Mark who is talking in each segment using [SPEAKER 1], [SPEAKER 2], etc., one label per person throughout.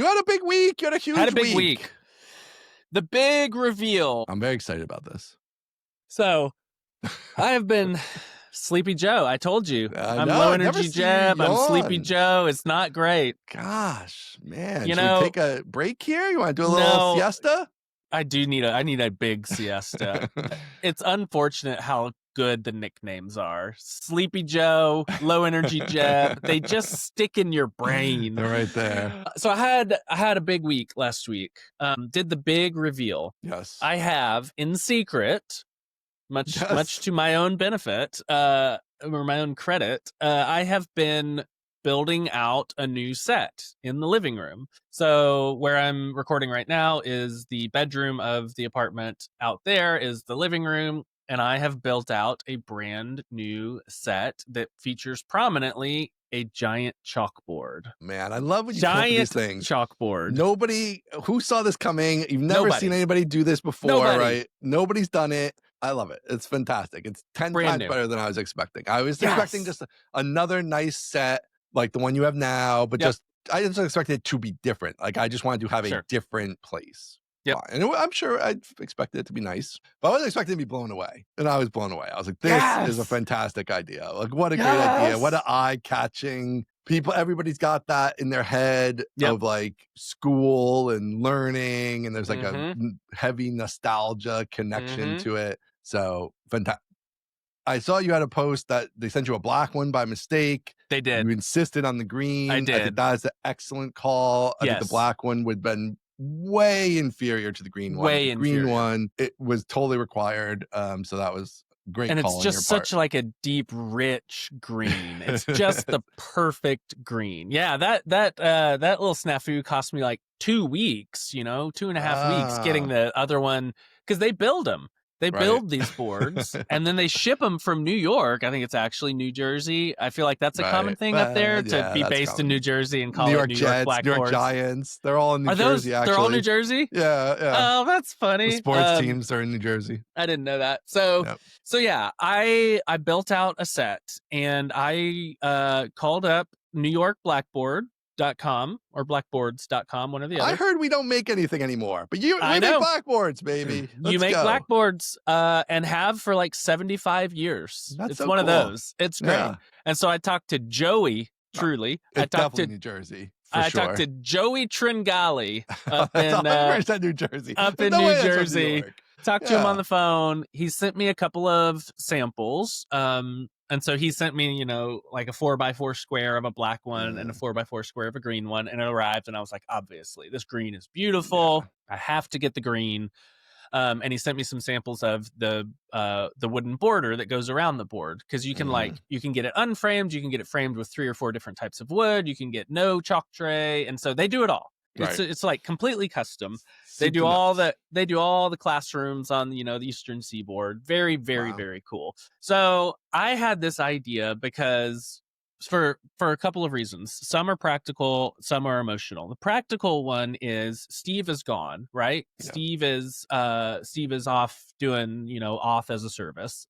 [SPEAKER 1] You had a big week. You had a huge
[SPEAKER 2] Had a big week. The big reveal.
[SPEAKER 1] I'm very excited about this.
[SPEAKER 2] So, I have been Sleepy Joe. I told you. I'm
[SPEAKER 1] know,
[SPEAKER 2] low
[SPEAKER 1] I never
[SPEAKER 2] energy
[SPEAKER 1] see you
[SPEAKER 2] Jeb. I'm Sleepy
[SPEAKER 1] yawn.
[SPEAKER 2] Joe. It's not great.
[SPEAKER 1] Gosh, man.
[SPEAKER 2] You
[SPEAKER 1] Should
[SPEAKER 2] know-
[SPEAKER 1] we take a break here? You want to do a
[SPEAKER 2] No.
[SPEAKER 1] little siesta?
[SPEAKER 2] I need a big siesta. It's unfortunate how good the nicknames are. Sleepy Joe, low energy Jeb. They just stick in your brain.
[SPEAKER 1] They're right there.
[SPEAKER 2] So I had a big week last week. Did the big reveal.
[SPEAKER 1] Yes.
[SPEAKER 2] I have in secret, much to my own benefit, or my own credit, I have been building out a new set in the living room. So where I'm recording right now is the bedroom of the apartment. Out there is the living room. And I have built out a brand new set that features prominently a giant chalkboard.
[SPEAKER 1] Man, I love when you come up with these things.
[SPEAKER 2] Chalkboard.
[SPEAKER 1] Nobody who saw this coming. You've never seen anybody do this before, right? Nobody's done it. I love it. It's fantastic. It's 10 times better than I was expecting. I was expecting just another nice set like the one you have now, but I didn't expect it to be different. Like I just wanted to have a different place.
[SPEAKER 2] Yep.
[SPEAKER 1] And I'm sure I expected it to be nice, but I wasn't expecting to be blown away. And I was blown away. I was like, this is a fantastic idea. Like, what a great idea. What an eye-catching people. Everybody's got that in their head of like school and learning. And there's like a heavy nostalgia connection to it. So fantastic. I saw you had a post that they sent you a black one by mistake.
[SPEAKER 2] They did.
[SPEAKER 1] You insisted on the green.
[SPEAKER 2] I did.
[SPEAKER 1] I think that is an excellent call. I think the black one would have been way inferior to the green one.
[SPEAKER 2] Way inferior.
[SPEAKER 1] Green one, it was totally required. So that was great.
[SPEAKER 2] And
[SPEAKER 1] call
[SPEAKER 2] it's just such like a deep, rich green. It's just the perfect green. Yeah, that little snafu cost me like 2 weeks, 2.5 weeks getting the other one because they build them. They build these boards and then they ship them from New York. I think it's actually New Jersey. I feel like that's a common thing up there to be based in New Jersey and call it New York Blackboards.
[SPEAKER 1] New York Giants. They're all in New Jersey, actually.
[SPEAKER 2] They're all New Jersey?
[SPEAKER 1] Yeah.
[SPEAKER 2] Oh, that's funny.
[SPEAKER 1] The sports teams are in New Jersey.
[SPEAKER 2] I didn't know that. So yeah, I built out a set and I called up New York Blackboard.com or blackboards.com, one or the other.
[SPEAKER 1] I heard we don't make anything anymore, but we make blackboards, baby.
[SPEAKER 2] You make blackboards and have for like 75 years.
[SPEAKER 1] That's
[SPEAKER 2] it's
[SPEAKER 1] so
[SPEAKER 2] one
[SPEAKER 1] cool.
[SPEAKER 2] of those. It's great. Yeah. And so I talked to Joey, truly.
[SPEAKER 1] It's definitely New Jersey. I
[SPEAKER 2] talked to Joey Tringali up in
[SPEAKER 1] New Jersey.
[SPEAKER 2] Up in New Jersey. Talked to him on the phone. He sent me a couple of samples. And so he sent me, like a 4x4 square of a black one and a 4x4 square of a green one. And it arrived and I was like, obviously, this green is beautiful. I have to get the green. And he sent me some samples of the wooden border that goes around the board. Because you can you can get it unframed. You can get it framed with 3 or 4 different types of wood. You can get no chalk tray. And so they do it all. Right. It's like completely custom. They do all the classrooms on the Eastern Seaboard. Very, very, very cool. So I had this idea because for a couple of reasons. Some are practical, some are emotional. The practical one is Steve is gone, right? Yeah. Steve is off doing auth as a service.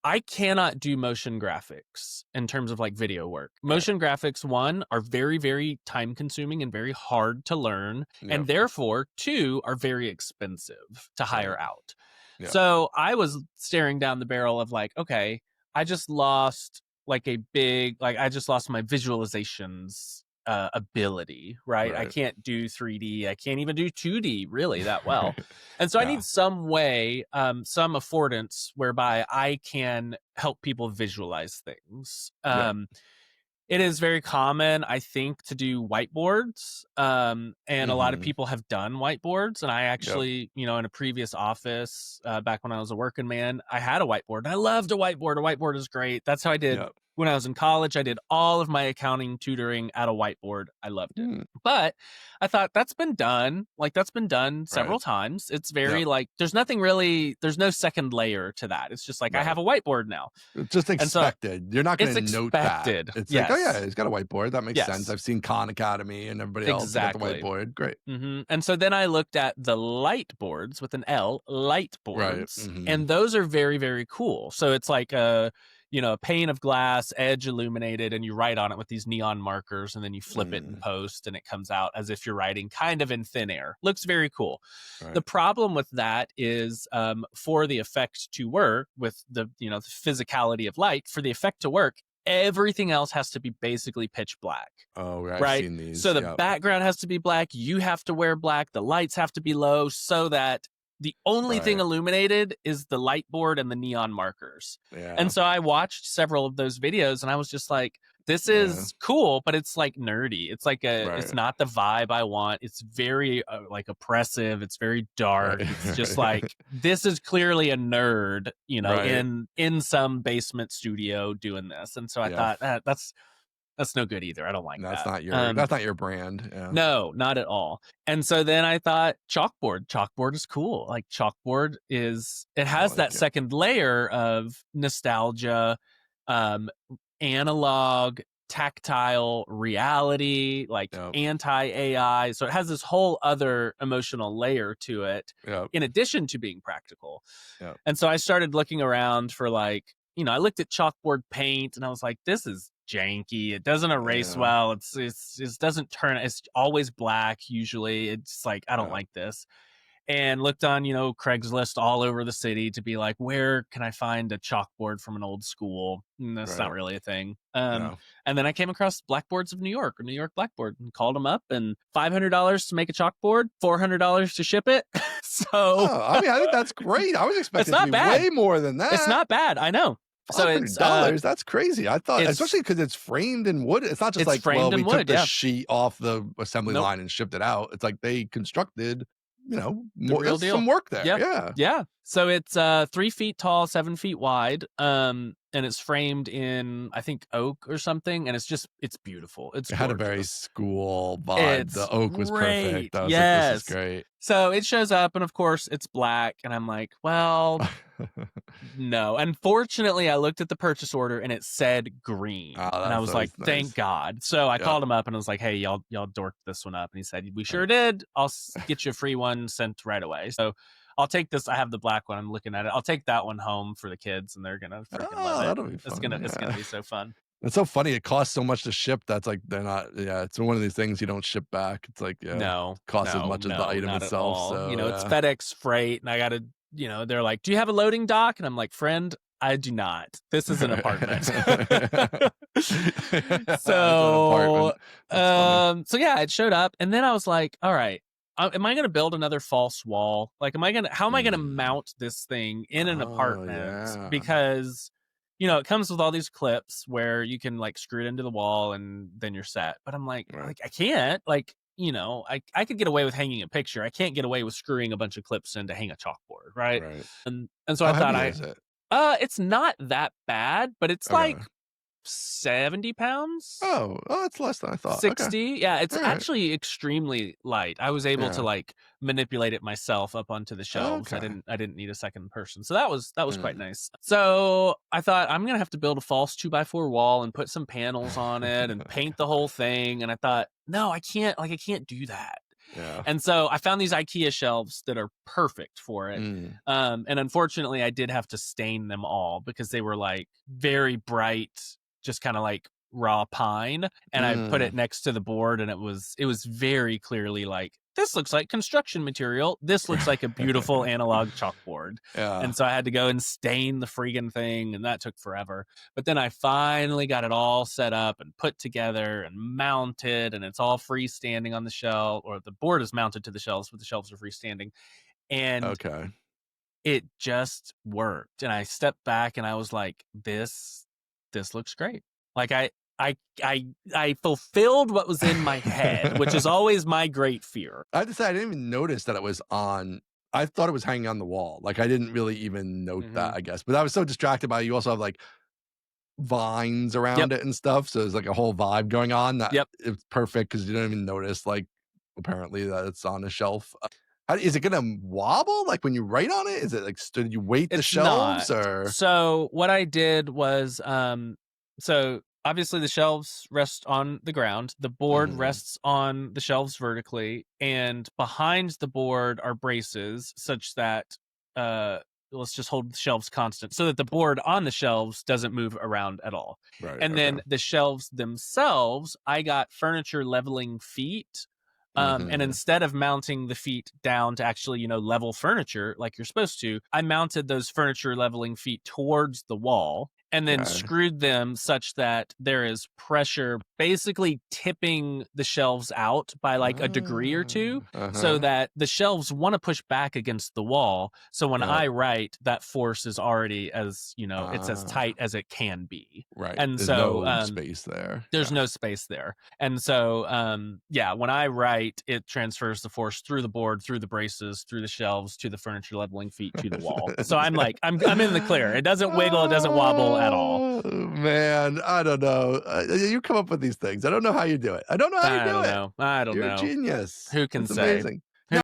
[SPEAKER 2] I cannot do motion graphics in terms of like video work. Motion graphics, 1, are very, very time consuming and very hard to learn. And therefore, 2, are very expensive to hire out. So I was staring down the barrel of like, okay, I just lost my visualizations ability, right? I can't do 3D. I can't even do 2D really that well. And so I need some way, some affordance whereby I can help people visualize things. It is very common, I think, to do whiteboards. And a lot of people have done whiteboards. And I actually, in a previous office, back when I was a working man, I had a whiteboard. And I loved a whiteboard. A whiteboard is great. That's how I did when I was in college. I did all of my accounting tutoring at a whiteboard. I loved it. But I thought that's been done. Like that's been done several times. It's very like, there's no second layer to that. It's just like, I have a whiteboard now.
[SPEAKER 1] It's just expected. You're not going to note that. It's like, oh yeah, he's got a whiteboard. That makes sense. I've seen Khan Academy and everybody else got the whiteboard. Great.
[SPEAKER 2] And so then I looked at the light boards with an L, light boards. And those are very, very cool. So it's like a pane of glass, edge illuminated, and you write on it with these neon markers, and then you flip it in post, and it comes out as if you're writing kind of in thin air. Looks very cool. Right. The problem with that is for the effect to work with the physicality of light, for the effect to work, everything else has to be basically pitch black.
[SPEAKER 1] Oh, right. I've seen these.
[SPEAKER 2] So the background has to be black. You have to wear black. The lights have to be low so that the only thing illuminated is the light board and the neon markers. Yeah. And so I watched several of those videos and I was just like, this is cool, but it's like nerdy. It's like it's not the vibe I want. It's very like oppressive. It's very dark. It's just like, this is clearly a nerd, in some basement studio doing this. And so I thought that's no good either. I don't like that.
[SPEAKER 1] That's not your brand. Yeah.
[SPEAKER 2] No, not at all. And so then I thought chalkboard. Chalkboard is cool. Like chalkboard has that second layer of nostalgia, analog, tactile reality, like anti-AI. So it has this whole other emotional layer to it in addition to being practical. Yep. And so I started looking around for I looked at chalkboard paint and I was like, this is janky. It doesn't erase well. It doesn't turn. It's always black. Usually it's like, I don't like this. And looked on, Craigslist all over the city to be like, where can I find a chalkboard from an old school? And that's not really a thing. And then I came across Blackboards of New York, or New York Blackboard, and called them up, and $500 to make a chalkboard, $400 to ship it. So
[SPEAKER 1] I think that's great. I was expecting it to be way more than that.
[SPEAKER 2] It's not bad. I know.
[SPEAKER 1] So it's $100. That's crazy. I thought, especially because it's framed in wood. It's not just like, we took the sheet off the assembly line and shipped it out. It's like they constructed,
[SPEAKER 2] real deal.
[SPEAKER 1] Some work there.
[SPEAKER 2] Yeah. So it's 3 feet tall, 7 feet wide. And it's framed in, I think, oak or something. And it's beautiful. It
[SPEAKER 1] had a very school vibe. The oak was perfect. I was like, this is great.
[SPEAKER 2] So it shows up, and of course it's black. And I'm like, well, no. Unfortunately, I looked at the purchase order and it said green. And I was like, thank God. So I called him up and I was like, hey, y'all dorked this one up. And he said, we sure did. I'll get you a free one sent right away. So I'll take this. I have the black one. I'm looking at it. I'll take that one home for the kids, and they're gonna freaking love it.
[SPEAKER 1] That'll be fun.
[SPEAKER 2] It's gonna be so fun.
[SPEAKER 1] It's so funny. It costs so much to ship. That's like they're not. Yeah, it's one of these things you don't ship back. It's like costs as much as the item itself. So
[SPEAKER 2] it's FedEx freight, and I gotta. They're like, do you have a loading dock? And I'm like, friend, I do not. This is an apartment. So it showed up, and then I was like, all right. Am I going to build another false wall? Like, how am I going to mount this thing in an apartment? Yeah. Because, it comes with all these clips where you can like screw it into the wall and then you're set. But I'm like, I can't. Like, I could get away with hanging a picture. I can't get away with screwing a bunch of clips in to hang a chalkboard, right? And so I thought it's not that bad, but it's like 70 pounds.
[SPEAKER 1] Oh, it's less than I thought.
[SPEAKER 2] 60. Okay. Yeah, it's actually extremely light. I was able to like manipulate it myself up onto the shelves. Okay. I didn't need a second person. So that was quite nice. So I thought, I'm gonna have to build a false 2x4 wall and put some panels on it and paint the whole thing. And I thought, no, I can't do that. Yeah. And so I found these IKEA shelves that are perfect for it. And unfortunately I did have to stain them all because they were like very bright, just kind of like raw pine, and I put it next to the board, and it was very clearly like, this looks like construction material. This looks like a beautiful analog chalkboard. Yeah. And so I had to go and stain the freaking thing, and that took forever. But then I finally got it all set up and put together and mounted, and it's all freestanding on the shelf, or the board is mounted to the shelves, but the shelves are freestanding. And it just worked. And I stepped back and I was like, this looks great. Like I fulfilled what was in my head, which is always my great fear.
[SPEAKER 1] I have to say, I didn't even notice that it was on. I thought it was hanging on the wall. Like I didn't really even note that, I guess. But I was so distracted by it. You also have like vines around it and stuff. So there's like a whole vibe going on. That it's perfect because you don't even notice, like, apparently that it's on a shelf. Is it gonna wobble like when you write on it? Is it like, did you weight the shelves or?
[SPEAKER 2] So what I did was, so obviously the shelves rest on the ground. The board rests on the shelves vertically, and behind the board are braces such that let's just hold the shelves constant so that the board on the shelves doesn't move around at all.
[SPEAKER 1] Right.
[SPEAKER 2] And then the shelves themselves, I got furniture leveling feet. And instead of mounting the feet down to actually, you know, level furniture like you're supposed to, I mounted those furniture leveling feet towards the wall and then screwed them such that there is pressure basically tipping the shelves out by like a degree or two, so that the shelves want to push back against the wall. So when I write, that force is already, as you know, it's as tight as it can be.
[SPEAKER 1] Right.
[SPEAKER 2] And
[SPEAKER 1] There's
[SPEAKER 2] so
[SPEAKER 1] no space there.
[SPEAKER 2] There's no space there. And so when I write, it transfers the force through the board, through the braces, through the shelves, to the furniture leveling feet, to the wall. So I'm like, I'm in the clear. It doesn't wiggle, it doesn't wobble at all.
[SPEAKER 1] Man, I don't know. You come up with these things. I don't know how you do it. I don't know how you do it.
[SPEAKER 2] I don't know.
[SPEAKER 1] You're a genius.
[SPEAKER 2] Who can
[SPEAKER 1] It's
[SPEAKER 2] say?
[SPEAKER 1] amazing.